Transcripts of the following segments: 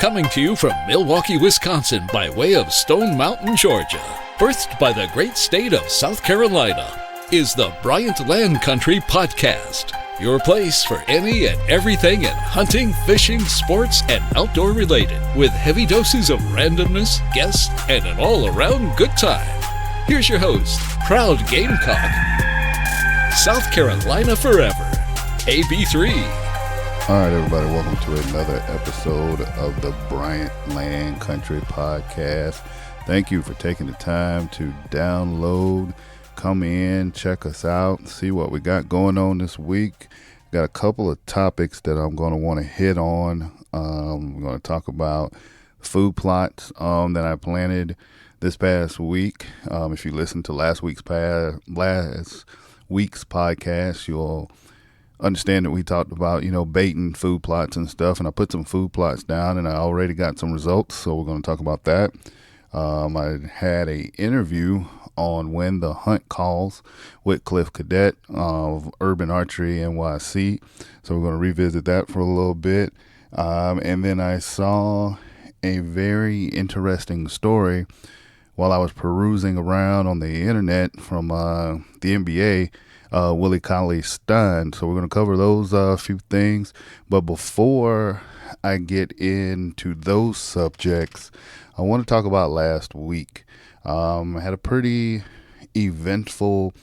Coming to you from Milwaukee, Wisconsin by way of Stone Mountain, Georgia. Birthed by the great state of South Carolina is the Bryant Land Country Podcast. Your place for any and everything in hunting, fishing, sports, and outdoor related. With heavy doses of randomness, guests, and an all-around good time. Here's your host, proud Gamecock, South Carolina forever, AB3. All right, everybody, welcome to another episode of the Bryant Land Country Podcast. Thank you for taking the time to download, come in, check us out, see what we got going on this week. Got a couple of topics that I'm going to want to hit on. We're going to talk about food plots that I planted this past week. If you listened to last week's podcast, you'll understand that we talked about, baiting food plots and stuff, and I put some food plots down and I already got some results, so we're going to talk about that. I had a interview on When the Hunt Calls with Cliff Cadet of Urban Archery NYC, so we're going to revisit that for a little bit. And then I saw a very interesting story while I was perusing around on the internet from the NBA, Willie Cauley-Stein. So we're going to cover those few things. But before I get into those subjects, I want to talk about last week. I had a pretty eventful,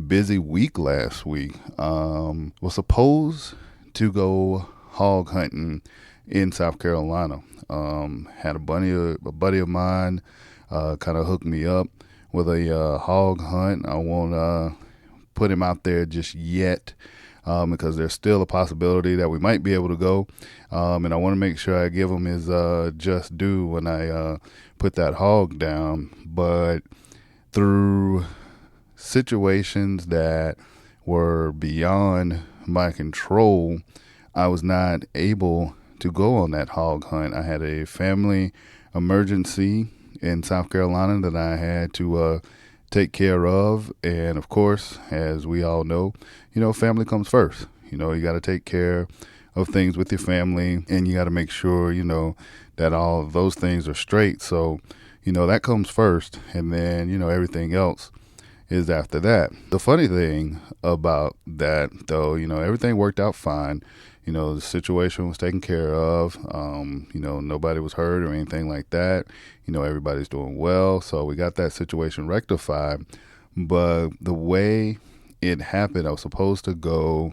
busy week last week. Was supposed to go hog hunting in South Carolina. Had a buddy of mine kind of hooked me up with a hog hunt. I won't put him out there just yet because there's still a possibility that we might be able to go, and I want to make sure I give him his just due when I put that hog down. But through situations that were beyond my control, I was not able to go on that hog hunt. I had a family emergency in South Carolina that I had to take care of, and of course, as we all know, family comes first. You got to take care of things with your family, and you got to make sure that all of those things are straight. So that comes first, and then everything else is after that. The funny thing about that, though, everything worked out fine. The situation was taken care of. Nobody was hurt or anything like that. Everybody's doing well. So we got that situation rectified. But the way it happened, I was supposed to go.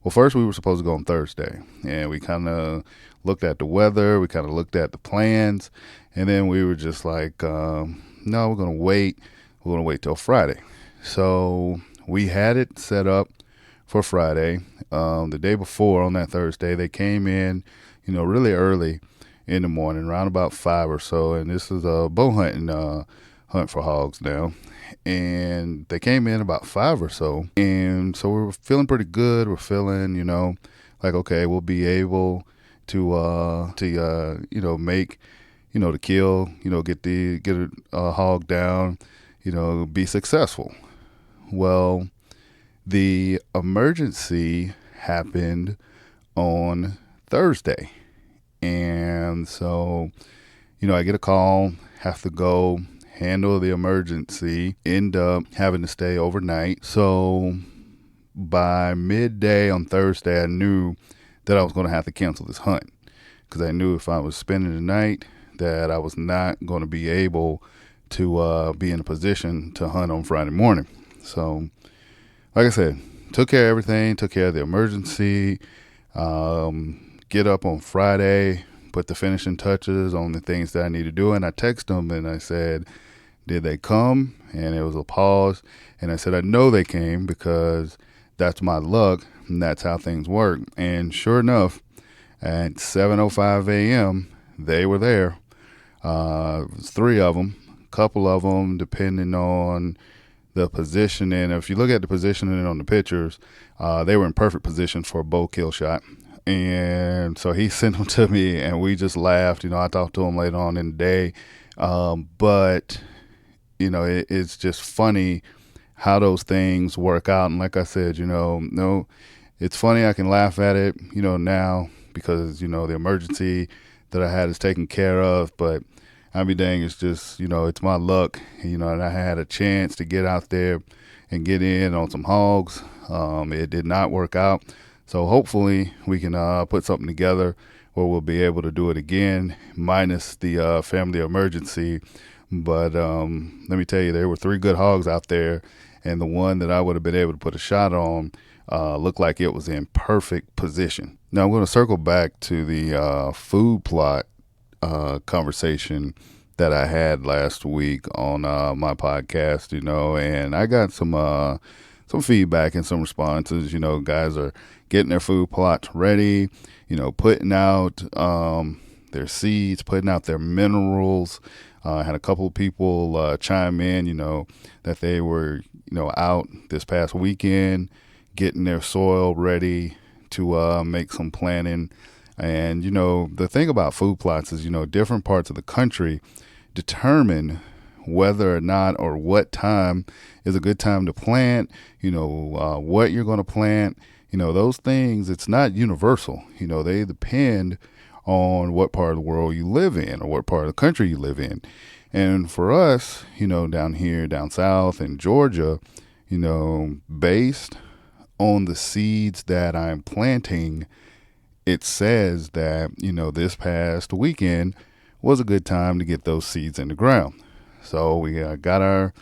Well, first we were supposed to go on Thursday. And we kind of looked at the weather. We kind of looked at the plans. And then we were just like, no, we're going to wait. We're going to wait till Friday. So we had it set up for Friday. The day before, on that Thursday, they came in, really early in the morning, around about 5 or so. And this is a bow hunting hunt for hogs now. And they came in about 5 or so. And so we were feeling pretty good. We're feeling, like, okay, we'll be able to make, to kill, get a hog down, be successful. Well, the emergency happened on Thursday. And so, I get a call, have to go handle the emergency, end up having to stay overnight. So by midday on Thursday, I knew that I was going to have to cancel this hunt, because I knew if I was spending the night that I was not going to be able to be in a position to hunt on Friday morning. So like I said, took care of everything, took care of the emergency, get up on Friday, put the finishing touches on the things that I need to do. And I texted them and I said, did they come? And it was a pause. And I said, I know they came because that's my luck and that's how things work. And sure enough, at 7:05 a.m., they were there. It was 3 of them, a couple of them depending on the positioning. If you look at the positioning on the pictures, they were in perfect position for a bow kill shot. And so he sent them to me and we just laughed. I talked to him later on in the day. But it's just funny how those things work out. And like I said, it's funny. I can laugh at it, now because, the emergency that I had is taken care of, but I'll be dang, it's just, it's my luck, and I had a chance to get out there and get in on some hogs. It did not work out. So hopefully we can put something together where we'll be able to do it again, minus the family emergency. But let me tell you, there were 3 good hogs out there, and the one that I would have been able to put a shot on looked like it was in perfect position. Now I'm going to circle back to the food plot conversation that I had last week on my podcast, and I got some feedback and some responses. Guys are getting their food plots ready, putting out their seeds, putting out their minerals. I had a couple of people chime in, that they were, out this past weekend getting their soil ready to make some planting. And, the thing about food plots is, different parts of the country determine whether or not or what time is a good time to plant, what you're going to plant, those things. It's not universal. They depend on what part of the world you live in or what part of the country you live in. And for us, down here, down south in Georgia, based on the seeds that I'm planting, it says that, this past weekend was a good time to get those seeds in the ground. So we got our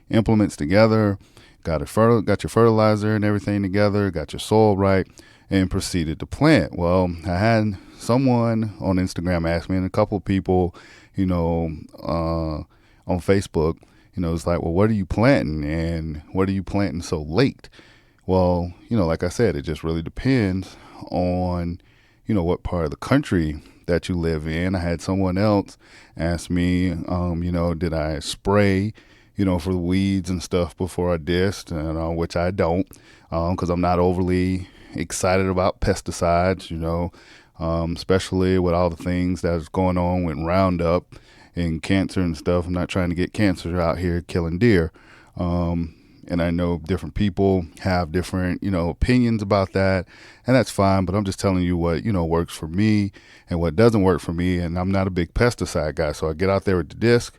implements together, got your fertilizer and everything together, got your soil right, and proceeded to plant. Well, I had someone on Instagram ask me, and a couple of people, on Facebook, it's like, well, what are you planting, and what are you planting so late? Well, like I said, it just really depends on, what part of the country that you live in. I had someone else ask me, did I spray, for the weeds and stuff before I disc, which I don't, because I'm not overly excited about pesticides, especially with all the things that's going on with Roundup and cancer and stuff. I'm not trying to get cancer out here killing deer. And I know different people have different, opinions about that, and that's fine. But I'm just telling you what, works for me and what doesn't work for me. And I'm not a big pesticide guy. So I get out there with the disc,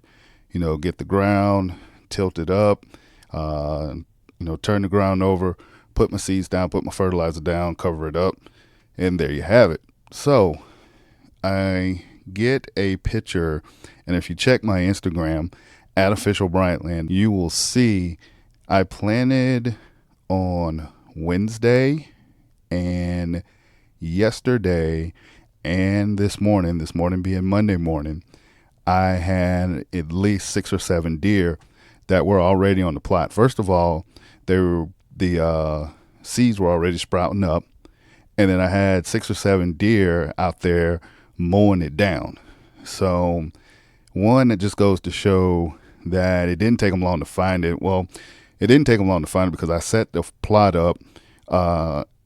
get the ground, tilt it up, turn the ground over, put my seeds down, put my fertilizer down, cover it up, and there you have it. So I get a picture, and if you check my Instagram at official Bryant Land, you will see I planted on Wednesday and yesterday and this morning being Monday morning, I had at least 6 or 7 deer that were already on the plot. First of all, the seeds were already sprouting up, and then I had 6 or 7 deer out there mowing it down. So one, it just goes to show that it didn't take them long to find it. Well, it didn't take them long to find it because I set the plot up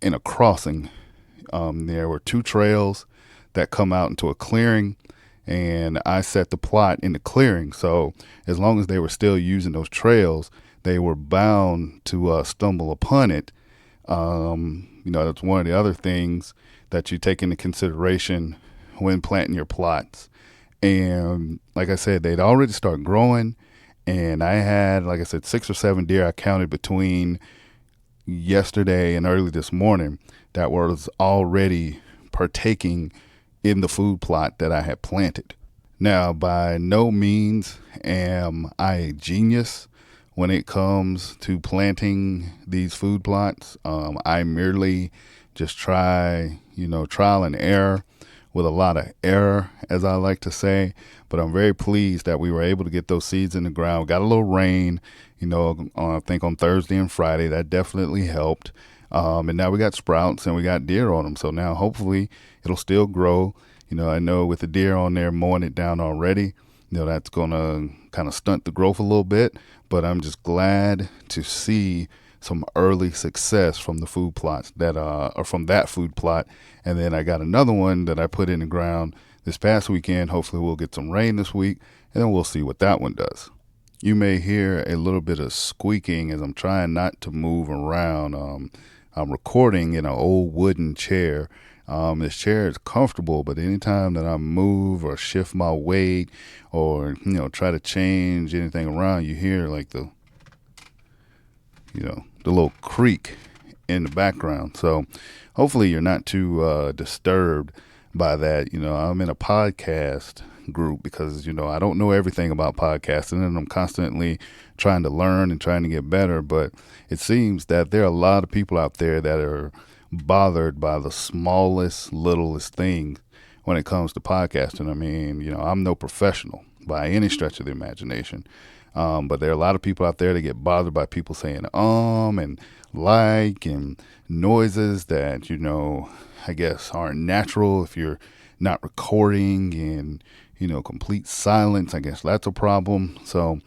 in a crossing. There were 2 trails that come out into a clearing, and I set the plot in the clearing. So as long as they were still using those trails, they were bound to stumble upon it. That's one of the other things that you take into consideration when planting your plots. And like I said, they'd already started growing. And I had, like I said, 6 or 7 deer I counted between yesterday and early this morning that was already partaking in the food plot that I had planted. Now, by no means am I a genius when it comes to planting these food plots. I merely just try, trial and error with a lot of error, as I like to say. But I'm very pleased that we were able to get those seeds in the ground. We got a little rain, I think on Thursday and Friday. That definitely helped. And now we got sprouts and we got deer on them. So now hopefully it'll still grow. I know with the deer on there mowing it down already, that's going to kind of stunt the growth a little bit. But I'm just glad to see some early success from the food plots or from that food plot. And then I got another one that I put in the ground this past weekend. Hopefully we'll get some rain this week, and then we'll see what that one does. You may hear a little bit of squeaking as I'm trying not to move around. I'm recording in an old wooden chair This chair is comfortable, but anytime that I move or shift my weight or, try to change anything around, you hear like the little creak in the background. So hopefully you're not too disturbed by that. I'm in a podcast group because, I don't know everything about podcasting, and I'm constantly trying to learn and trying to get better. But it seems that there are a lot of people out there that are bothered by the smallest, littlest thing when it comes to podcasting. I mean, I'm no professional by any stretch of the imagination. But there are a lot of people out there that get bothered by people saying and like and noises that, I guess aren't natural. If you're not recording and, complete silence, I guess that's a problem. So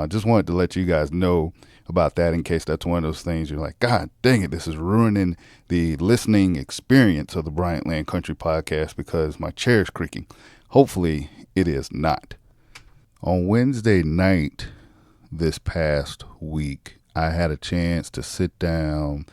just wanted to let you guys know about that in case that's one of those things you're like, God dang it, this is ruining the listening experience of the Bryant Land Country Podcast because my chair is creaking. Hopefully it is not. On Wednesday night this past week, I had a chance to sit down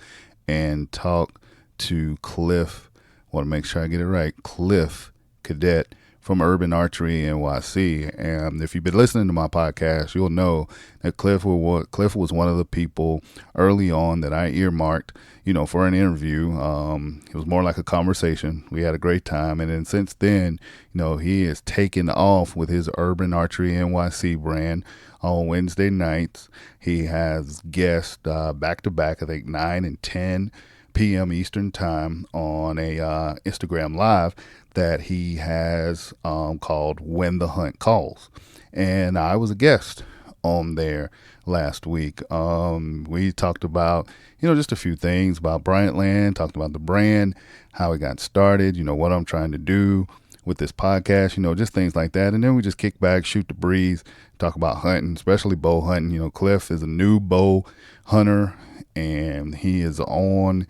and talk to Cliff. I want to make sure I get it right. Cliff Cadet from Urban Archery NYC. And if you've been listening to my podcast, you'll know that Cliff was one of the people early on that I earmarked, for an interview. It was more like a conversation. We had a great time. And then since then, he has taken off with his Urban Archery NYC brand on Wednesday nights. He has guests back to back, I think 9 and 10 p.m. Eastern time on a Instagram Live that he has called When the Hunt Calls. And I was a guest on there last week. We talked about, just a few things about Bryant Land, talked about the brand, how it got started, what I'm trying to do with this podcast, just things like that. And then we just kick back, shoot the breeze, talk about hunting, especially bow hunting. Cliff is a new bow hunter, and he is on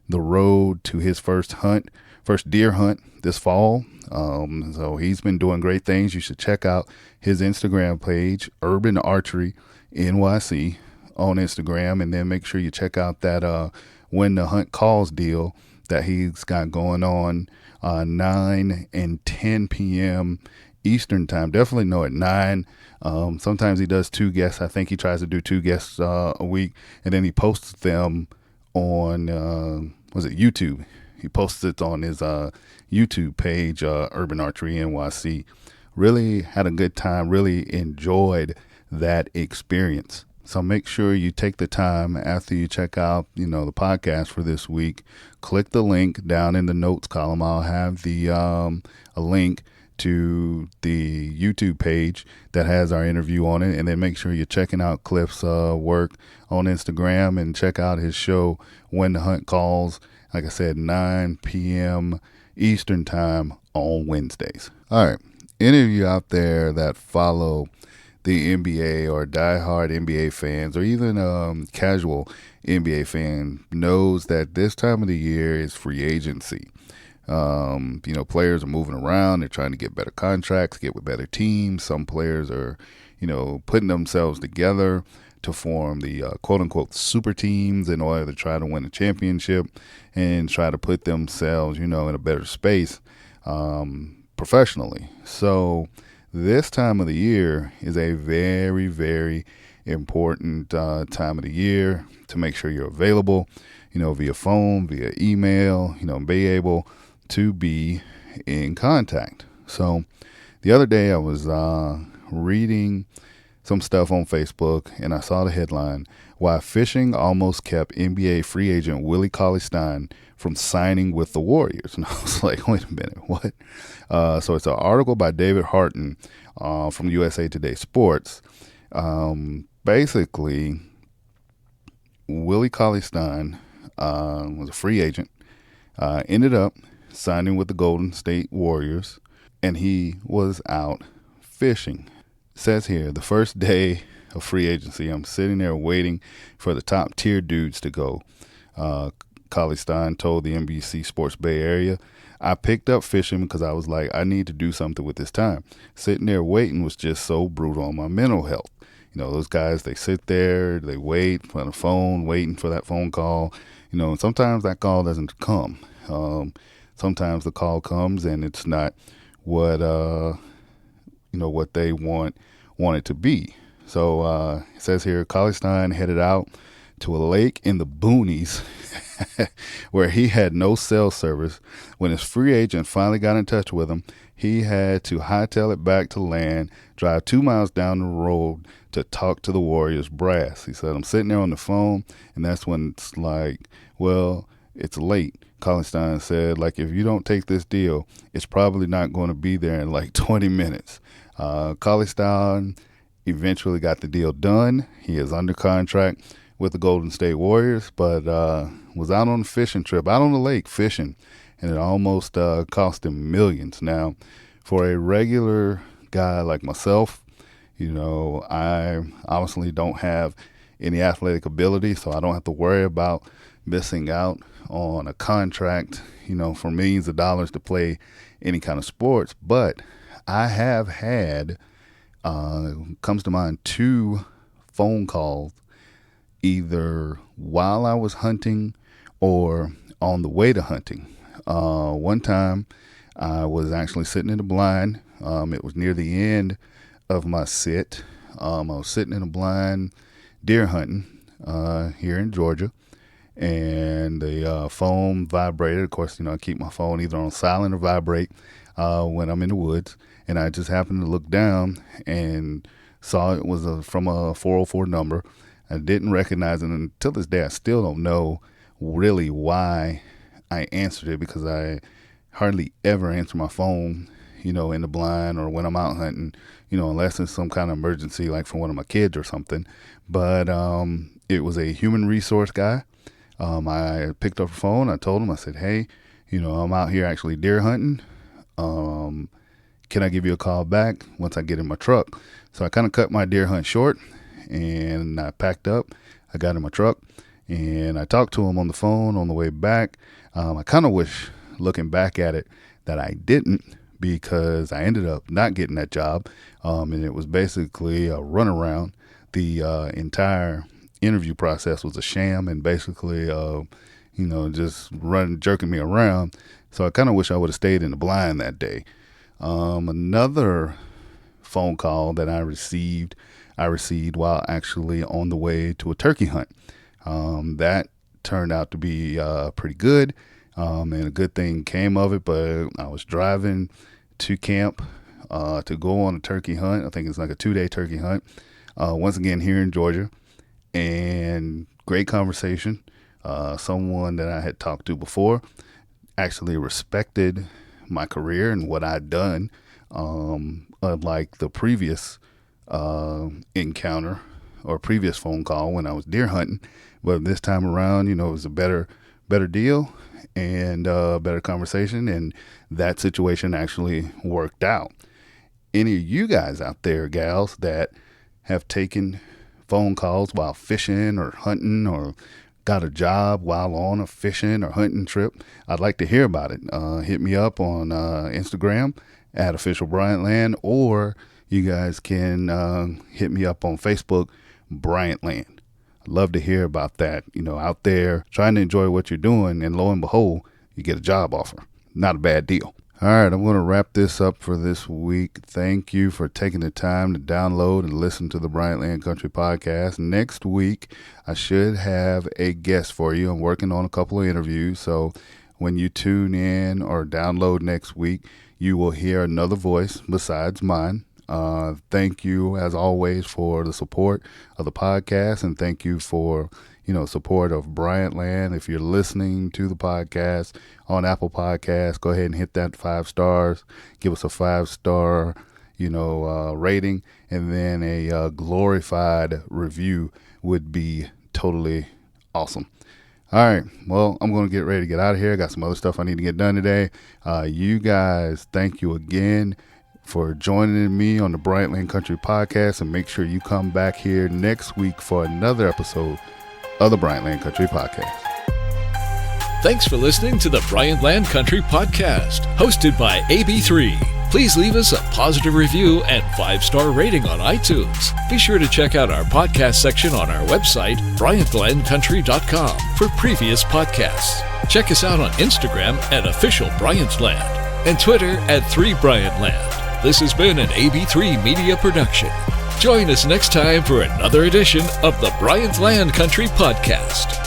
the road to his first deer hunt this fall. So he's been doing great things. You should check out his Instagram page, Urban Archery NYC on Instagram, and then make sure you check out that When the Hunt Calls deal that he's got going on 9 and 10 p.m. Eastern time. Definitely know at 9. Sometimes he does 2 guests. I think he tries to do 2 guests a week, and then he posts them on YouTube. He posts it on his YouTube page, Urban Archery NYC. Really had a good time. Really enjoyed that experience. So make sure you take the time after you check out, the podcast for this week. Click the link down in the notes column. I'll have the a link to the YouTube page that has our interview on it, and then make sure you're checking out Cliff's work on Instagram and check out his show When the Hunt Calls. Like I said, 9 p.m. Eastern time on Wednesdays. All right, any of you out there that follow the NBA or diehard NBA fans or even casual NBA fan knows that this time of the year is free agency. Players are moving around. They're trying to get better contracts, get with better teams. Some players are, putting themselves together to form the quote-unquote super teams in order to try to win a championship and try to put themselves, in a better space professionally. So this time of the year is a very, very important time of the year to make sure you're available, via phone, via email, be able to be in contact. So the other day I was reading some stuff on Facebook, and I saw the headline, Why Fishing Almost Kept NBA Free Agent Willie Cauley-Stein from Signing with the Warriors. And I was like, wait a minute, what? So it's an article by David Harton from USA Today Sports. Basically, Willie Cauley-Stein was a free agent, ended up signing with the Golden State Warriors, and he was out fishing. It says here, the first day of free agency, I'm sitting there waiting for the top tier dudes to go. Cauley-Stein told the NBC Sports Bay Area, I picked up fishing because I was like, I need to do something with this time. Sitting there waiting was just so brutal on my mental health. Those guys, they sit there, they wait for the phone, waiting for that phone call, and sometimes that call doesn't come. sometimes the call comes and it's not what what they want it to be. So it says here, Cauley-Stein headed out to a lake in the boonies where he had no cell service. When his free agent finally got in touch with him, he had to hightail it back to land, drive 2 miles down the road to talk to the Warriors brass. He said, I'm sitting there on the phone, and that's when it's like, well, it's late. Cauley-Stein said, like, if you don't take this deal, it's probably not going to be there in like 20 minutes. Cauley-Stein eventually got the deal done. He is under contract with the Golden State Warriors, but was out on a fishing trip, out on the lake fishing, and it almost cost him millions. Now, for a regular guy like myself, I obviously don't have any athletic ability, so I don't have to worry about missing out on a contract, for millions of dollars to play any kind of sports. But I have had, comes to mind, 2 phone calls either while I was hunting or on the way to hunting. One time I was actually sitting in the blind. It was near the end of my sit. I was sitting in the blind deer hunting here in Georgia, and the phone vibrated. Of course, I keep my phone either on silent or vibrate when I'm in the woods, and I just happened to look down and saw it was from a 404 number. I didn't recognize it, and until this day I still don't know really why I answered it, because I hardly ever answer my phone, in the blind or when I'm out hunting, unless it's some kind of emergency, like for one of my kids or something. But it was a human resource guy. I picked up the phone. I told him, I said, hey, I'm out here actually deer hunting. Can I give you a call back once I get in my truck? So I kind of cut my deer hunt short, and I packed up. I got in my truck, and I talked to him on the phone on the way back. I kind of wish, looking back at it, that I didn't, because I ended up not getting that job, and it was basically a runaround. The entire interview process was a sham, and basically, just jerking me around. So I kind of wish I would have stayed in the blind that day. Another phone call that I received while actually on the way to a turkey hunt. That turned out to be pretty good, and a good thing came of it. But I was driving to camp to go on a turkey hunt. I think it's like a 2-day turkey hunt, once again here in Georgia, and great conversation. Someone that I had talked to before actually respected my career and what I'd done, unlike the previous encounter or previous phone call when I was deer hunting. But this time around, it was a better deal and better conversation, and that situation actually worked out. Any of you guys out there, gals, that have taken phone calls while fishing or hunting, or got a job while on a fishing or hunting trip, I'd like to hear about it. Hit me up on Instagram at official Bryant Land, or you guys can hit me up on Facebook, Bryant Land. I'd love to hear about that. Out there trying to enjoy what you're doing, and lo and behold, you get a job offer. Not a bad deal. All right, I'm going to wrap this up for this week. Thank you for taking the time to download and listen to the Bryant Land Country Podcast. Next week, I should have a guest for you. I'm working on a couple of interviews, so when you tune in or download next week, you will hear another voice besides mine. Thank you, as always, for the support of the podcast, and thank you for support of Bryant Land. If you're listening to the podcast on Apple Podcasts, go ahead and hit that 5 stars. Give us a 5-star, rating, and then a glorified review would be totally awesome. All right, well, I'm going to get ready to get out of here. I got some other stuff I need to get done today. You guys, thank you again for joining me on the Bryant Land Country Podcast, and make sure you come back here next week for another episode of the Bryant Land Country Podcast. Thanks for listening to the Bryant Land Country Podcast, hosted by AB3. Please leave us a positive review and 5-star rating on iTunes. Be sure to check out our podcast section on our website, bryantlandcountry.com, for previous podcasts. Check us out on Instagram at Official Bryant Land and Twitter at 3BryantLand. This has been an AB3 Media production. Join us next time for another edition of the Bryant Land Country Podcast.